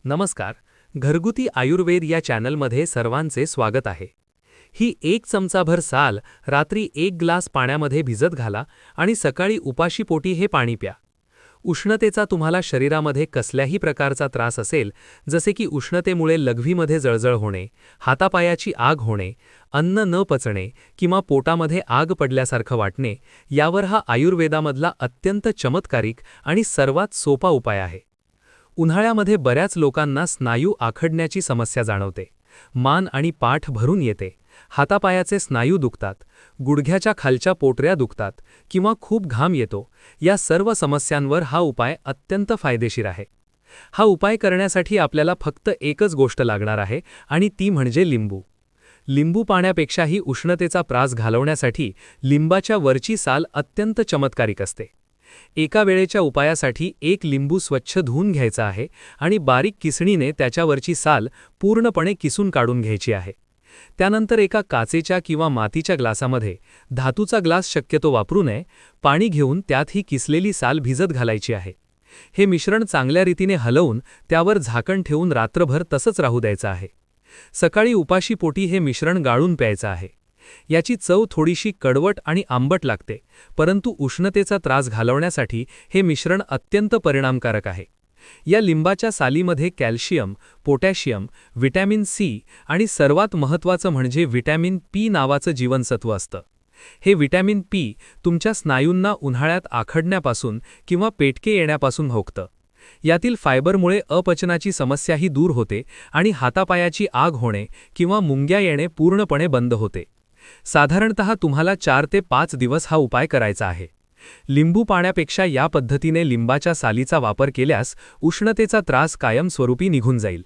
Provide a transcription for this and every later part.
नमस्कार. घरगुती आयुर्वेद या चॅनलमध्ये सर्वांचे स्वागत आहे. ही 1 चमचाभर साल रात्री 1 ग्लास पाण्यामध्ये भिजत घाला आणि सकाळी उपाशी पोटी हे पाणी प्या. उष्णतेचा तुम्हाला शरीरामध्ये कसल्याही प्रकारचा त्रास असेल, जसे की उष्णतेमुळे लघवीमध्ये जळजळ होणे, हातापायाची आग होणे, अन्न न पचणे किंवा पोटामध्ये आग पडल्यासारखं वाटणे, यावर हा आयुर्वेदामधला अत्यंत चमत्कारिक आणि सर्वात सोपा उपाय आहे. उन्हाळ्यामध्ये बऱ्याच लोकांना स्नायू आखडण्याची समस्या जाणवते. मान आणि पाठ भरून येते, हातापायाचे स्नायू दुखतात, गुडघ्याच्या खालच्या पोटऱ्या दुखतात किंवा खूप घाम येतो. या सर्व समस्यांवर हा उपाय अत्यंत फायदेशीर आहे. हा उपाय करण्यासाठी आपल्याला फक्त एकच गोष्ट लागणार आहे आणि ती म्हणजे लिंबू. लिंबू पाण्यापेक्षाही उष्णतेचा त्रास घालवण्यासाठी लिंबाच्या वरची साल अत्यंत चमत्कारिक असते. एका वेळेच्या उपायासाठी 1 लिंबू स्वच्छ धुवून घ्यायचा आहे आणि बारीक किसणीने त्याच्यावरची साल पूर्णपणे किसून काढून घ्यायची आहे. त्यानंतर एका काचेच्या किंवा मातीच्या ग्लासामध्ये, धातूचा ग्लास शक्यतो वापरू नये, पाणी घेऊन त्यात ही किसलेली साल भिजत घालायची आहे. हे मिश्रण चांगल्या रीतीने हलवून त्यावर झाकण ठेवून रात्रभर तसंच राहू द्यायचं आहे. सकाळी उपाशी पोटी हे मिश्रण गाळून प्यायचं आहे. याची चव थोडीशी कडवट आणि आंबट लागते, परंतु उष्णतेचा त्रास घालवण्यासाठी हे मिश्रण अत्यंत परिणामकारक आहे. या लिंबाच्या सालीमध्ये कॅल्शियम, पोटॅशियम, व्हिटॅमिन सी आणि सर्वात महत्त्वाचं म्हणजे व्हिटॅमिन पी नावाचं जीवनसत्व असतं. हे व्हिटॅमिन पी तुमच्या स्नायूंना उन्हाळ्यात आखडण्यापासून किंवा पेटके येण्यापासून रोखतं. यातील फायबरमुळे अपचनाची समस्याही दूर होते आणि हातापायाची आग होणे किंवा मुंग्या येणे पूर्णपणे बंद होते. साधारणतः तुम्हाला 4 ते 5 दिवस हा उपाय करायचा आहे. लिंबू पाण्यापेक्षा या पद्धतीने लिंबाच्या सालीचा वापर केल्यास उष्णतेचा त्रास कायमस्वरूपी निघून जाईल.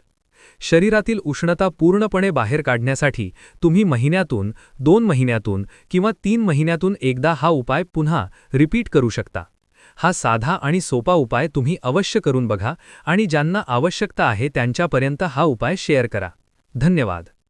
शरीरातील उष्णता पूर्णपणे बाहेर काढण्यासाठी तुम्ही महिन्यातून, 2 महिन्यातून किंवा 3 महिन्यातून एकदा हा उपाय पुन्हा रिपीट करू शकता. हा साधा आणि सोपा उपाय तुम्ही अवश्य करून बघा आणि ज्यांना आवश्यकता आहे त्यांच्यापर्यंत हा उपाय शेअर करा. धन्यवाद.